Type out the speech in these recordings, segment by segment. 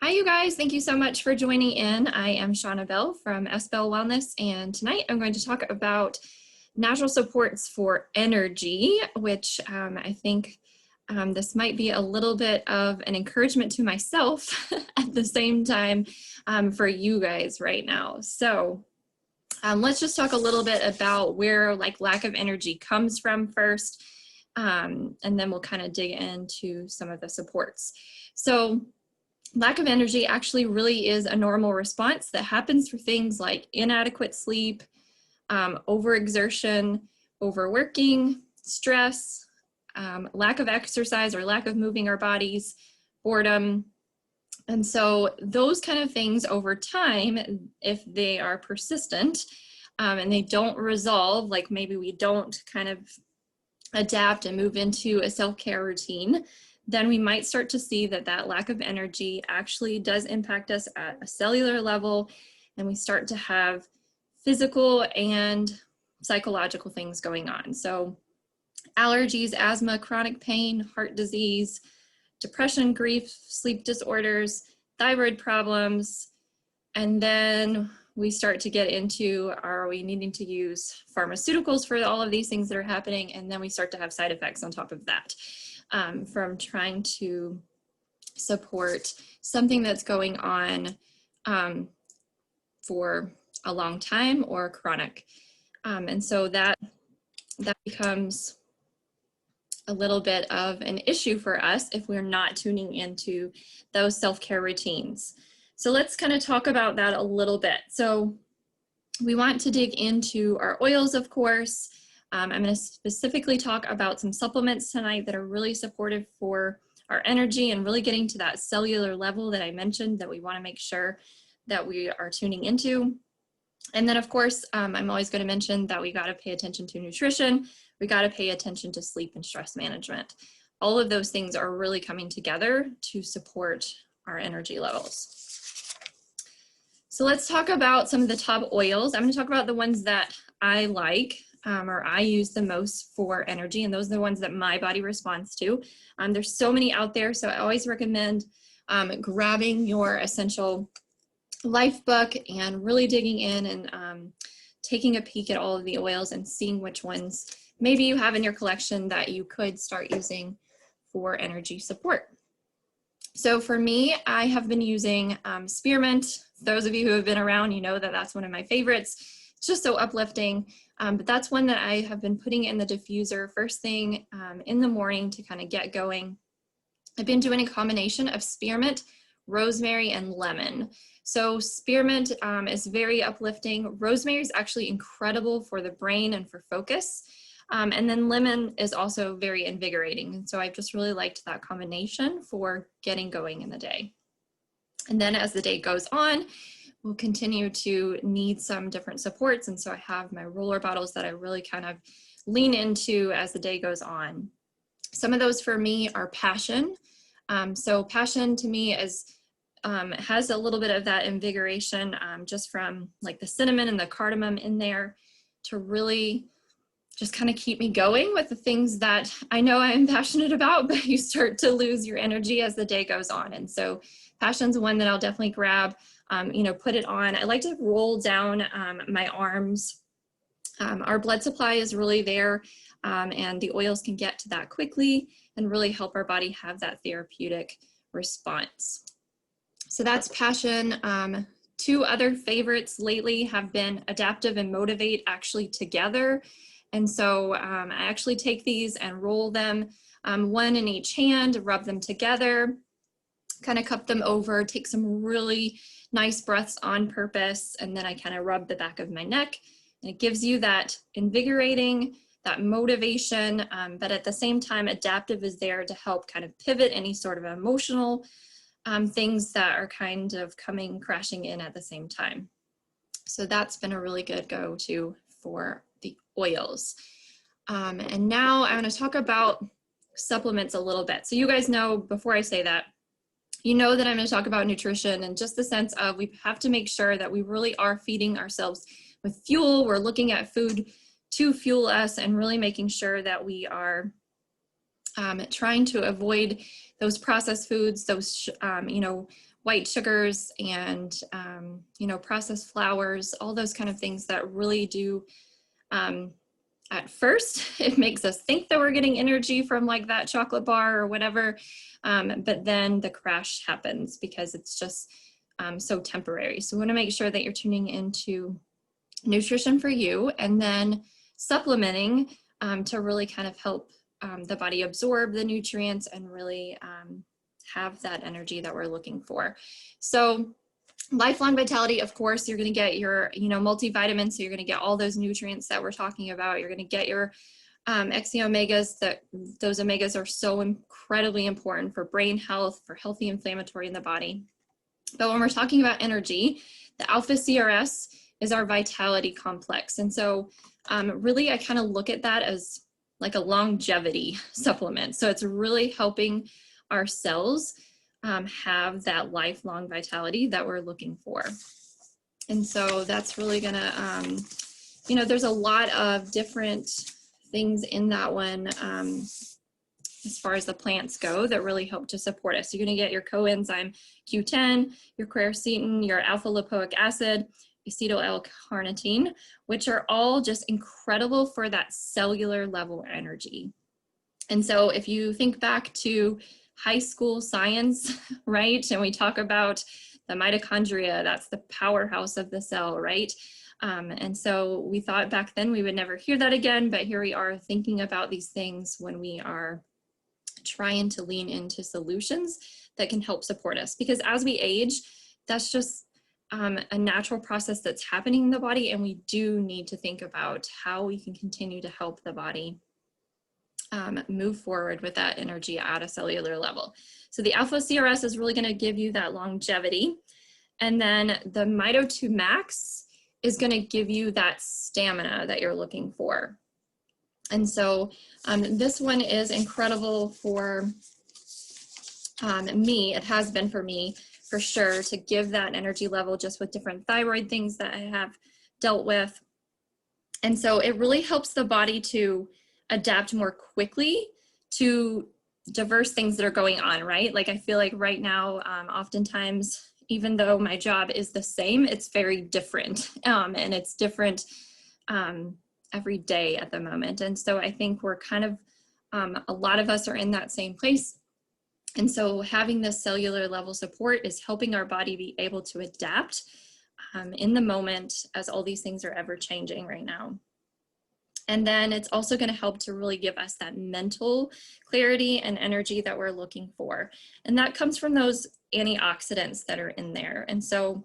Hi, you guys. Thank you so much for joining in. I am SBell from SBell Wellness, and tonight I'm going to talk about natural supports for energy, which I think this might be a little bit of an encouragement to myself at the same time for you guys right now. So let's just talk a little bit about where lack of energy comes from first, and then we'll kind of dig into some of the supports. So lack of energy actually really is a normal response that happens for things like inadequate sleep, overexertion, overworking, stress, lack of exercise or lack of moving our bodies, boredom. And so those kind of things over time, if they are persistent and they don't resolve, like maybe we don't kind of adapt and move into a self-care routine, then we might start to see that that lack of energy actually does impact us at a cellular level, and we start to have physical and psychological things going on. So allergies, asthma, chronic pain, heart disease, depression, grief, sleep disorders, thyroid problems, and then we start to get into, are we needing to use pharmaceuticals for all of these things that are happening? And then we start to have side effects on top of that. From trying to support something that's going on for a long time or chronic. And so that becomes a little bit of an issue for us if we're not tuning into those self-care routines. So let's kind of talk about that a little bit. So we want to dig into our oils, of course. I'm going to specifically talk about some supplements tonight that are really supportive for our energy and really getting to that cellular level that I mentioned that we want to make sure that we are tuning into. And then, of course, I'm always going to mention that we got to pay attention to nutrition. We got to pay attention to sleep and stress management. All of those things are really coming together to support our energy levels. So let's talk about some of the top oils. I'm going to talk about the ones that I like. Or I use the most for energy, and those are the ones that my body responds to. There's so many out there, so I always recommend grabbing your Essential Life book and really digging in and taking a peek at all of the oils and seeing which ones maybe you have in your collection that you could start using for energy support. So for me, I have been using spearmint. Those of you who have been around, you know that that's one of my favorites. It's just so uplifting. But that's one that I have been putting in the diffuser first thing in the morning to kind of get going. I've been doing a combination of spearmint, rosemary, and lemon. So spearmint is very uplifting. Rosemary is actually incredible for the brain and for focus. And then lemon is also very invigorating. And so I've just really liked that combination for getting going in the day. And then as the day goes on, we'll continue to need some different supports. And so I have my roller bottles that I really kind of lean into as the day goes on. Some of those for me are passion. So passion to me is has a little bit of that invigoration just from like the cinnamon and the cardamom in there to really just kind of keep me going with the things that I know I'm passionate about, but you start to lose your energy as the day goes on. And so passion's one that I'll definitely grab. Put it on. I like to roll down my arms. Our blood supply is really there, and the oils can get to that quickly and really help our body have that therapeutic response. So that's passion. Two other favorites lately have been adaptive and motivate actually together. And so I actually take these and roll them, one in each hand, rub them together, kind of cup them over, take some really nice breaths on purpose, and then I kind of rub the back of my neck, and it gives you that invigorating, that motivation, but at the same time, adaptive is there to help kind of pivot any sort of emotional things that are kind of coming crashing in at the same time. So that's been a really good go-to for the oils. And now I'm going to talk about supplements a little bit. So you guys know, before I say that, you know that I'm going to talk about nutrition and just the sense of we have to make sure that we really are feeding ourselves with fuel. We're looking at food to fuel us and really making sure that we are trying to avoid those processed foods, those, white sugars and, processed flours, all those kind of things that really do, at first, it makes us think that we're getting energy from like that chocolate bar or whatever, but then the crash happens because it's just so temporary. So we want to make sure that you're tuning into nutrition for you and then supplementing to really kind of help the body absorb the nutrients and really have that energy that we're looking for. So lifelong vitality, of course, you're going to get your, multivitamins. So you're going to get all those nutrients that we're talking about. You're going to get your X and omegas. Those omegas are so incredibly important for brain health, for healthy inflammatory in the body. But when we're talking about energy, the alpha CRS is our vitality complex. And so really, I kind of look at that as like a longevity supplement. So it's really helping our cells have that lifelong vitality that we're looking for. And so that's really gonna, there's a lot of different things in that one as far as the plants go that really help to support us. You're gonna get your coenzyme Q10, your quercetin, your alpha lipoic acid, acetyl L-carnitine, which are all just incredible for that cellular level energy. And so if you think back to high school science, right? And we talk about the mitochondria, that's the powerhouse of the cell, right? And so we thought back then we would never hear that again, but here we are thinking about these things when we are trying to lean into solutions that can help support us. Because as we age, that's just a natural process that's happening in the body, and we do need to think about how we can continue to help the body move forward with that energy at a cellular level. So the alpha CRS is really going to give you that longevity. And then the Mito 2 Max is going to give you that stamina that you're looking for. And so this one is incredible for me. It has been for me, for sure, to give that energy level just with different thyroid things that I have dealt with. And so it really helps the body to adapt more quickly to diverse things that are going on, right? Like I feel like right now, oftentimes, even though my job is the same, it's very different, and it's different every day at the moment. And so I think we're kind of, a lot of us are in that same place. And so having this cellular level support is helping our body be able to adapt in the moment as all these things are ever changing right now. And then it's also going to help to really give us that mental clarity and energy that we're looking for. And that comes from those antioxidants that are in there. And so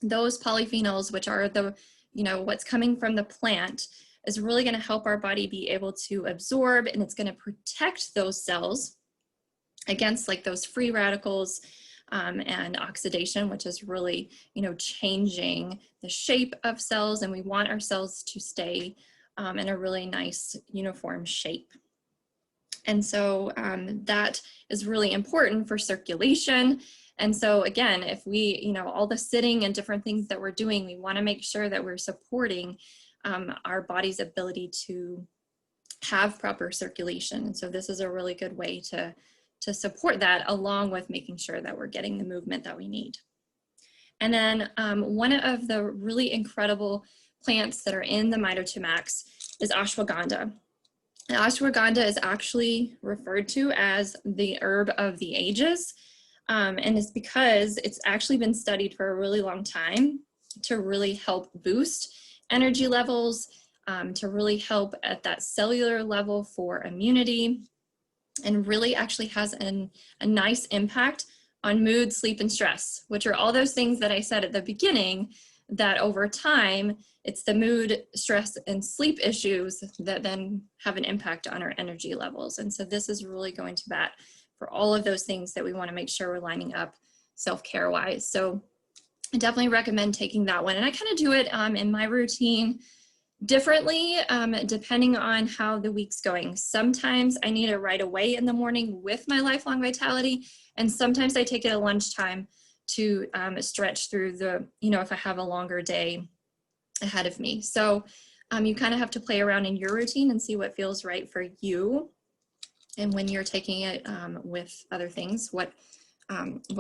those polyphenols, which are the, what's coming from the plant, is really going to help our body be able to absorb, and it's going to protect those cells against like those free radicals and oxidation, which is really, changing the shape of cells. And we want our cells to stay in a really nice uniform shape. And so that is really important for circulation. And so again, if we, all the sitting and different things that we're doing, we want to make sure that we're supporting our body's ability to have proper circulation. And so this is a really good way to support that, along with making sure that we're getting the movement that we need. And then one of the really incredible plants that are in the Mito 2 Max is ashwagandha. Now, ashwagandha is actually referred to as the herb of the ages, and it's because it's actually been studied for a really long time to really help boost energy levels, to really help at that cellular level for immunity, and really actually has a nice impact on mood, sleep, and stress, which are all those things that I said at the beginning, that over time, it's the mood, stress, and sleep issues that then have an impact on our energy levels. And so this is really going to bat for all of those things that we want to make sure we're lining up self-care wise. So I definitely recommend taking that one. And I kind of do it in my routine differently, depending on how the week's going. Sometimes I need it right away in the morning with my lifelong vitality, and sometimes I take it at lunchtime to stretch through the, if I have a longer day ahead of me. So you kind of have to play around in your routine and see what feels right for you. and when you're taking it with other things, what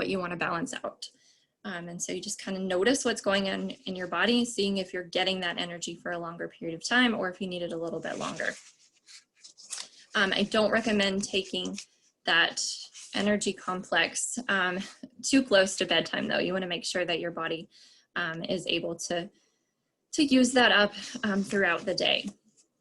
you want to balance out. And so you just kind of notice what's going on in your body, seeing if you're getting that energy for a longer period of time or if you need it a little bit longer. I don't recommend taking that energy complex too close to bedtime, though. You want to make sure that your body is able to use that up throughout the day.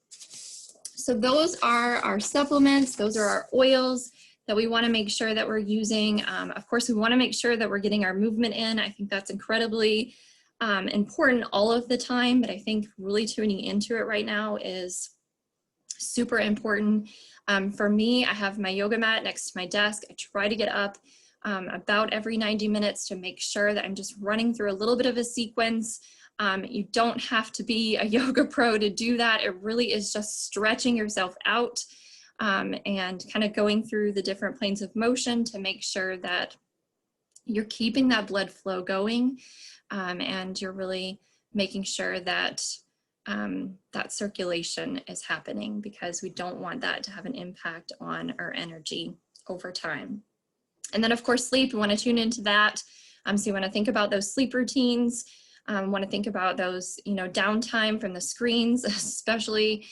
So those are our supplements. Those are our oils that we want to make sure that we're using. Of course, we want to make sure that we're getting our movement in. I think that's incredibly important all of the time, but I think really tuning into it right now is super important. For me, I have my yoga mat next to my desk. I try to get up about every 90 minutes to make sure that I'm just running through a little bit of a sequence. You don't have to be a yoga pro to do that. It really is just stretching yourself out and kind of going through the different planes of motion to make sure that you're keeping that blood flow going and you're really making sure that that circulation is happening, because we don't want that to have an impact on our energy over time. And then of course, sleep, you want to tune into that. So you want to think about those sleep routines, want to think about those, downtime from the screens, especially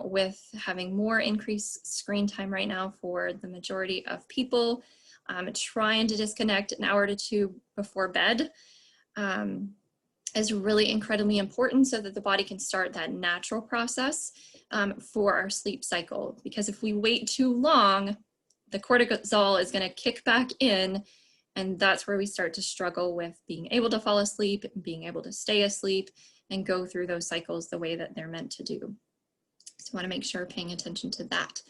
with having more increased screen time right now for the majority of people. Trying to disconnect an hour to two before bed is really incredibly important so that the body can start that natural process for our sleep cycle. Because if we wait too long, the cortisol is going to kick back in, and that's where we start to struggle with being able to fall asleep, being able to stay asleep, and go through those cycles the way that they're meant to do. So we want to make sure paying attention to that.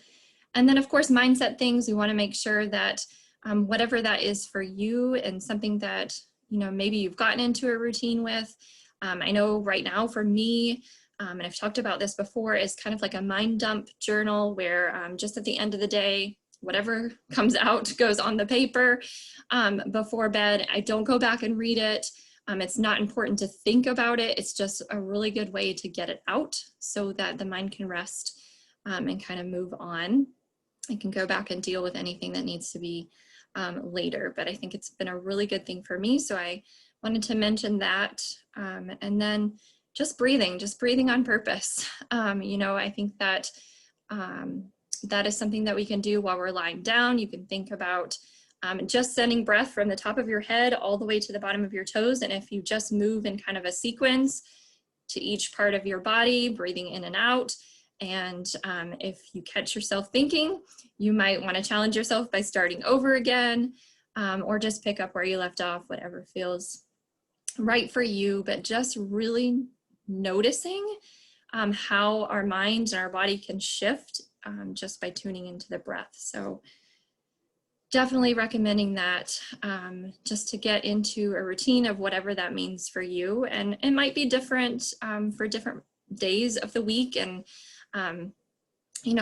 And then of course, mindset things, we want to make sure that whatever that is for you and something that maybe you've gotten into a routine with. I know right now for me, and I've talked about this before, is kind of like a mind dump journal where just at the end of the day, whatever comes out goes on the paper before bed. I don't go back and read it. It's not important to think about it. It's just a really good way to get it out so that the mind can rest and kind of move on. I can go back and deal with anything that needs to be later, but I think it's been a really good thing for me. So I wanted to mention that. And then just breathing on purpose. I think that that is something that we can do while we're lying down. You can think about just sending breath from the top of your head all the way to the bottom of your toes. And if you just move in kind of a sequence to each part of your body, breathing in and out. And if you catch yourself thinking, you might want to challenge yourself by starting over again, or just pick up where you left off, whatever feels right for you. But just really noticing how our mind and our body can shift just by tuning into the breath. So definitely recommending that just to get into a routine of whatever that means for you. And it might be different for different days of the week. And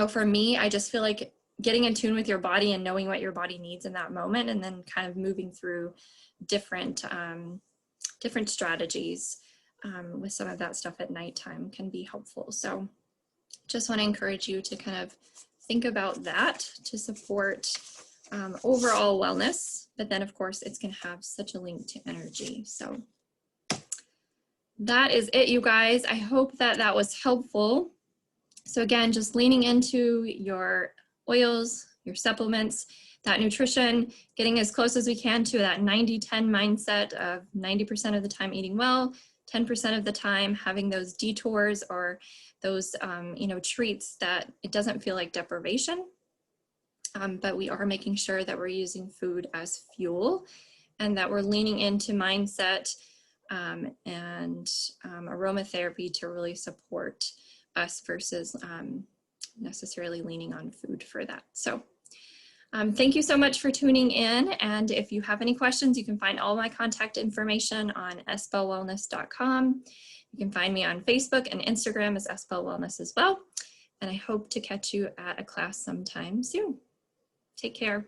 for me, I just feel like getting in tune with your body and knowing what your body needs in that moment, and then kind of moving through different strategies with some of that stuff at nighttime can be helpful. So just want to encourage you to kind of think about that to support overall wellness, but then of course it's going to have such a link to energy. So that is it, you guys. I hope that that was helpful. So again, just leaning into your oils, your supplements, that nutrition, getting as close as we can to that 90-10 mindset of 90% of the time eating well, 10% of the time having those detours or those treats that it doesn't feel like deprivation. But we are making sure that we're using food as fuel and that we're leaning into mindset and aromatherapy to really support us versus necessarily leaning on food for that. So thank you so much for tuning in. And if you have any questions, you can find all my contact information on sbellwellness.com. You can find me on Facebook and Instagram as SBell Wellness as well. And I hope to catch you at a class sometime soon. Take care.